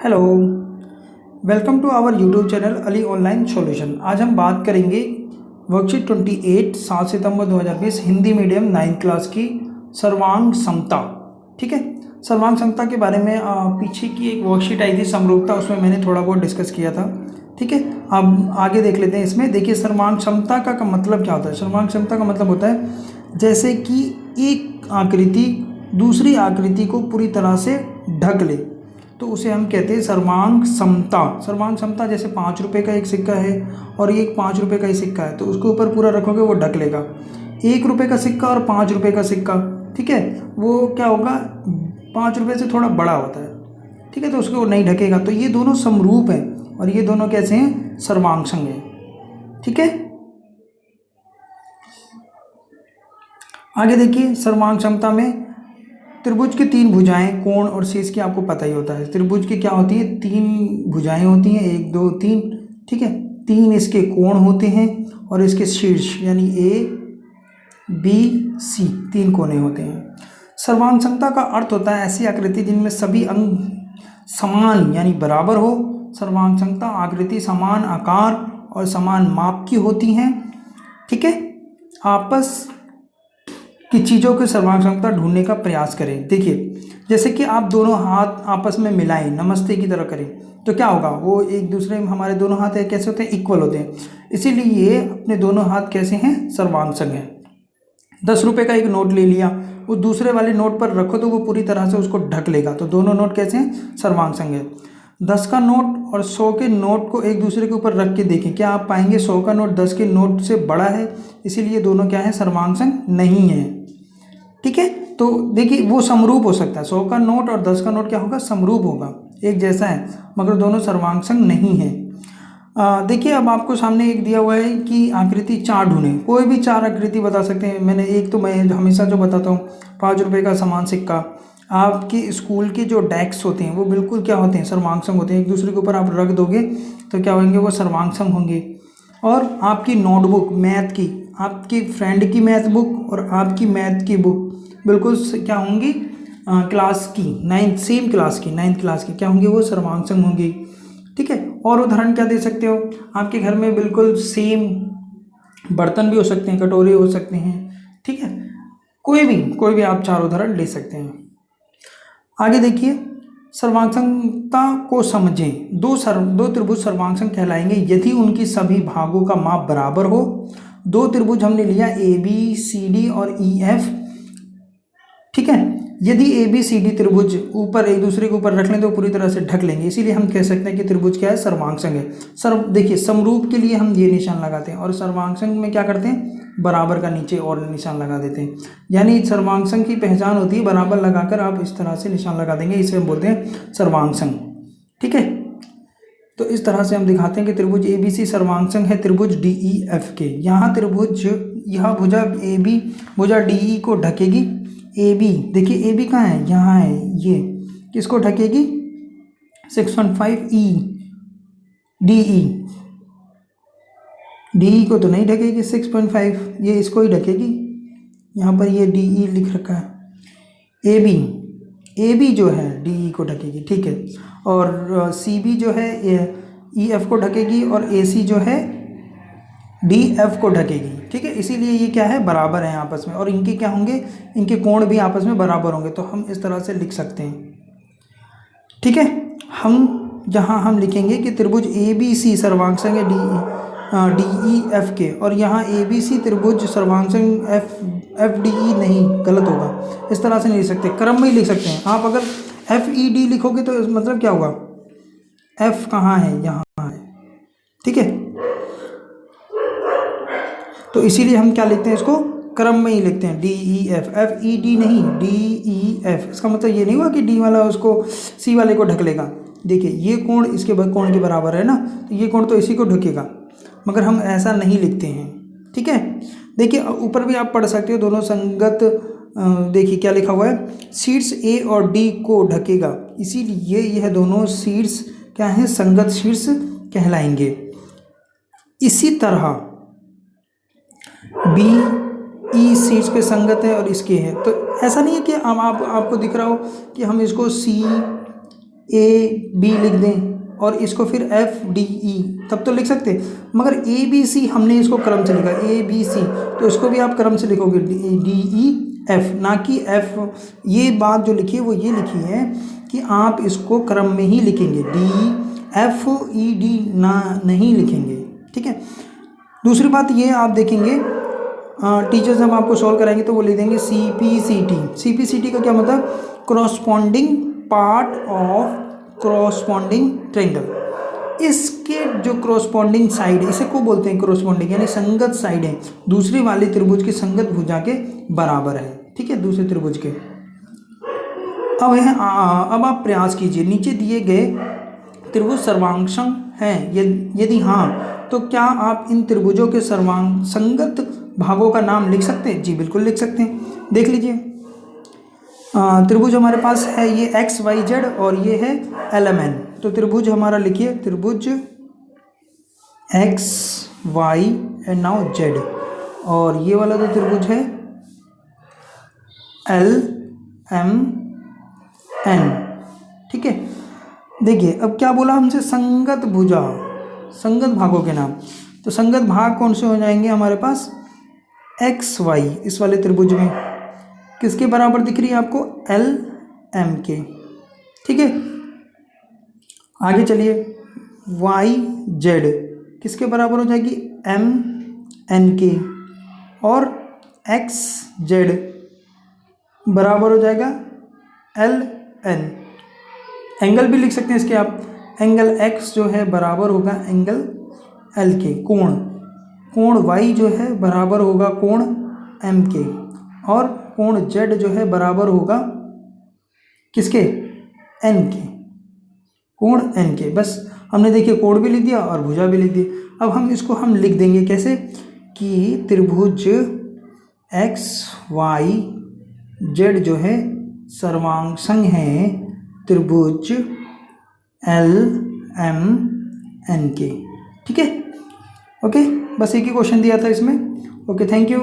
Hello, welcome to our YouTube channel Ali online solution. आज हम बात करेंगे वर्कशीट 28 7 सितंबर 2020 हिंदी मीडियम 9th क्लास की सर्वांग समता। ठीक है, सर्वांग समता के बारे में पीछे की एक वर्कशीट आई थी समरूपता, उसमें मैंने थोड़ा बहुत डिस्कस किया था। ठीक है, अब आगे देख लेते हैं। इसमें देखिए सर्वांग समता का मतलब क्या होता है। सर्वांग समता का मतलब होता है जैसे कि एक आकृति दूसरी आकृति को पूरी तरह से ढक ले, तो उसे हम कहते हैं सर्वांग समता। सर्वांग समता जैसे 5 रुपये का एक सिक्का है और ये एक 5 रुपये का ही सिक्का है, तो उसके ऊपर पूरा रखोगे वो ढक लेगा। 1 रुपये का सिक्का और 5 रुपये का सिक्का, ठीक है, वो क्या होगा, 5 रुपये से थोड़ा बड़ा होता है, ठीक है, तो उसको नहीं ढकेगा। तो ये दोनों समरूप हैं और ये दोनों कैसे हैं, सर्वांग संग हैं। ठीक है, आगे देखिए सर्वांग समता में त्रिभुज की 3 भुजाएं, कोण और शीर्ष की आपको पता ही होता है। त्रिभुज की क्या होती है, 3 भुजाएं होती हैं, 1 2 3, ठीक है, 3 इसके कोण होते हैं और इसके शीर्ष यानी ए बी सी 3 कोने होते हैं। सर्वांग समता का अर्थ होता है ऐसी आकृति जिनमें सभी अंग समान यानी बराबर हो। सर्वांग समता आकृति समान आकार और समान माप की होती हैं। ठीक है, आपस कि चीज़ों की सर्वांग समता ढूंढने का प्रयास करें। देखिए जैसे कि आप दोनों हाथ आपस में मिलाएं, नमस्ते की तरह करें, तो क्या होगा, वो एक दूसरे में हमारे दोनों हाथ है कैसे होते हैं, इक्वल होते हैं। इसीलिए अपने दोनों हाथ कैसे हैं, सर्वांग संग हैं। 10 रुपये का एक नोट ले लिया, वो दूसरे वाले नोट पर रखो तो वो पूरी तरह से उसको ढक लेगा, तो दोनों नोट कैसे हैं, सर्वांग संग है। 10 का नोट और 100 के नोट को एक दूसरे के ऊपर रख के देखें, क्या आप पाएंगे 100 का नोट 10 के नोट से बड़ा है, इसीलिए दोनों क्या है, सर्वांग संग नहीं है। ठीक है, तो देखिए वो समरूप हो सकता है, 100 का नोट और 10 का नोट क्या होगा, समरूप होगा, एक जैसा है, मगर दोनों सर्वांग संग नहीं है। देखिए अब आपको सामने एक दिया हुआ है कि आकृति 4 ढूंढें, कोई भी 4 आकृति बता सकते हैं। मैंने एक तो मैं हमेशा जो बताता हूँ, 5 रुपये का समान सिक्का। आपके स्कूल के जो डेस्क होते हैं वो बिल्कुल क्या होते हैं, सर्वांग संग होते हैं, एक दूसरे के ऊपर आप रख दोगे तो क्या होंगे, वो सर्वांग संग होंगे। और आपकी नोटबुक मैथ की, आपकी फ्रेंड की मैथ बुक और आपकी मैथ की बुक बिल्कुल क्या होंगी, क्लास की 9th सेम क्लास की 9th क्लास की क्या होंगी, वो सर्वांग संग होंगी। ठीक है, और उदाहरण क्या दे सकते हो, आपके घर में बिल्कुल सेम बर्तन भी हो सकते हैं, कटोरे हो सकते हैं। ठीक है, कोई भी आप 4 उदाहरण ले सकते हैं। आगे देखिए सर्वांग समता को समझें। दो त्रिभुज सर्वांग संग कहलाएंगे यदि उनकी सभी भागों का माप बराबर हो। 2 त्रिभुज हमने लिया ए बी सी डी और ई एफ। ठीक है, यदि ए बी सी डी त्रिभुज ऊपर एक दूसरे के ऊपर रख लें तो पूरी तरह से ढक लेंगे, इसीलिए हम कह सकते हैं कि त्रिभुज क्या है, सर्वांग संग है। देखिए समरूप के लिए हम ये निशान लगाते हैं और सर्वांग संग में क्या करते हैं, बराबर का नीचे और निशान लगा देते हैं। यानी सर्वांग संग की पहचान होती है बराबर लगाकर आप इस तरह से निशान लगा देंगे, इसे हम बोलते हैं सर्वांग संग। ठीक है, तो इस तरह से हम दिखाते हैं कि त्रिभुज ए बी सी सर्वांग संग है त्रिभुज डी ई एफ के। यहाँ त्रिभुज, यह भुजा ए बी भुजा डी ई को ढकेगी। ए बी देखिए, ए बी कहाँ है, यहाँ है, ये किसको ढकेगी, 6.5 E D E, D E को तो नहीं ढकेगी 6.5, ये इसको ही ढकेगी। यहाँ पर ये डी ई लिख रखा है। ए बी जो है डी ई को ढकेगी, ठीक है, और सी बी जो है ई एफ को ढकेगी और ए सी जो है डी एफ को ढकेगी। ठीक है, इसीलिए ये क्या है, बराबर हैं आपस में, और इनके क्या होंगे, इनके कोण भी आपस में बराबर होंगे, तो हम इस तरह से लिख सकते हैं। ठीक है, हम लिखेंगे कि त्रिभुज ए बी सी सर्वांग संग है डी ई एफ के, और यहाँ ए बी सी त्रिभुज सर्वांग संग एफ डी ई नहीं, गलत होगा, इस तरह से नहीं लिख सकते, क्रम में ही लिख सकते हैं। आप अगर एफ ई डी लिखोगे तो मतलब क्या होगा, एफ कहाँ है, यहाँ है। ठीक है, तो इसीलिए हम क्या लिखते हैं, इसको क्रम में ही लिखते हैं, D E F, F E D नहीं, डी ई एफ। इसका मतलब ये नहीं हुआ कि डी वाला उसको सी वाले को ढक लेगा। देखिए ये कोण इसके कोण के बराबर है ना, तो ये कोण तो इसी को ढकेगा, मगर हम ऐसा नहीं लिखते हैं। ठीक है, देखिए ऊपर भी आप पढ़ सकते हो, दोनों संगत। देखिए क्या लिखा हुआ है, शीर्ष ए और डी को ढकेगा, इसीलिए यह दोनों शीर्ष क्या है, संगत शीर्ष कहलाएंगे। इसी तरह बी ई शीर्ष के संगत है और इसके है, तो ऐसा नहीं है कि आपको दिख रहा हो कि हम इसको सी ए बी लिख दें और इसको फिर एफ डी ई, तब तो लिख सकते, मगर ए बी सी हमने इसको क्रम से लिखा, ए बी सी, तो इसको भी आप क्रम से लिखोगे डी ई एफ, ना कि एफ। ये बात जो लिखी है वो ये लिखी है कि आप इसको क्रम में ही लिखेंगे, डी एफ ई डी ना नहीं लिखेंगे, ठीक है। दूसरी बात ये आप देखेंगे टीचर्स हम आपको सॉल्व कराएंगे तो वो लिख देंगे C P C T. C P C T का क्या मतलब, corresponding part of corresponding triangle. इसके जो क्रॉसपॉन्डिंग साइड है इसे को बोलते हैं क्रॉसपॉन्डिंग, यानी संगत साइड है दूसरी वाली त्रिभुज की संगत भुजा के बराबर है, ठीक है, दूसरे त्रिभुज के। अब आप प्रयास कीजिए, नीचे दिए गए त्रिभुज सर्वांगसम हैं, यदि हाँ तो क्या आप इन त्रिभुजों के संगत भागों का नाम लिख सकते हैं? जी बिल्कुल लिख सकते हैं। देख लीजिए त्रिभुज हमारे पास है ये एक्स वाई जेड और ये है एल एम एन। तो त्रिभुज हमारा लिखिए, त्रिभुज X Y and now Z, और ये वाला जो त्रिभुज है एल एम एन, ठीक है। देखिए अब क्या बोला हमसे, संगत भुजा, संगत भागों के नाम। तो संगत भाग कौन से हो जाएंगे हमारे पास, एक्स वाई इस वाले त्रिभुज में किसके बराबर दिख रही है आपको, एल एम के, ठीक है। आगे चलिए, वाई जेड किसके बराबर हो जाएगी, एम एन के, और एक्स जेड बराबर हो जाएगा एल एन। एंगल भी लिख सकते हैं इसके आप, एंगल एक्स जो है बराबर होगा एंगल एल के, कोण वाई जो है बराबर होगा कोण एम के, और कोण जेड जो है बराबर होगा किसके, एन के, कोण एन के। बस हमने देखिए कोण भी लिख दिया और भुजा भी लिख दी। अब हम इसको हम लिख देंगे कैसे कि त्रिभुज एक्स वाई जेड जो है सर्वांगसंग है त्रिभुज एल एम एन के, ठीक है। ओके, बस एक ही क्वेश्चन दिया था इसमें। Okay, thank you.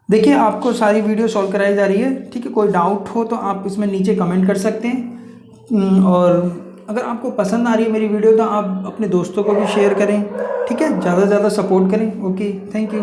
देखिए आपको सारी वीडियो सॉल्व कराई जा रही है, ठीक है। कोई डाउट हो तो आप इसमें नीचे कमेंट कर सकते हैं, और अगर आपको पसंद आ रही है मेरी वीडियो तो आप अपने दोस्तों को भी शेयर करें, ठीक है, ज़्यादा से ज़्यादा सपोर्ट करें। Okay, thank you.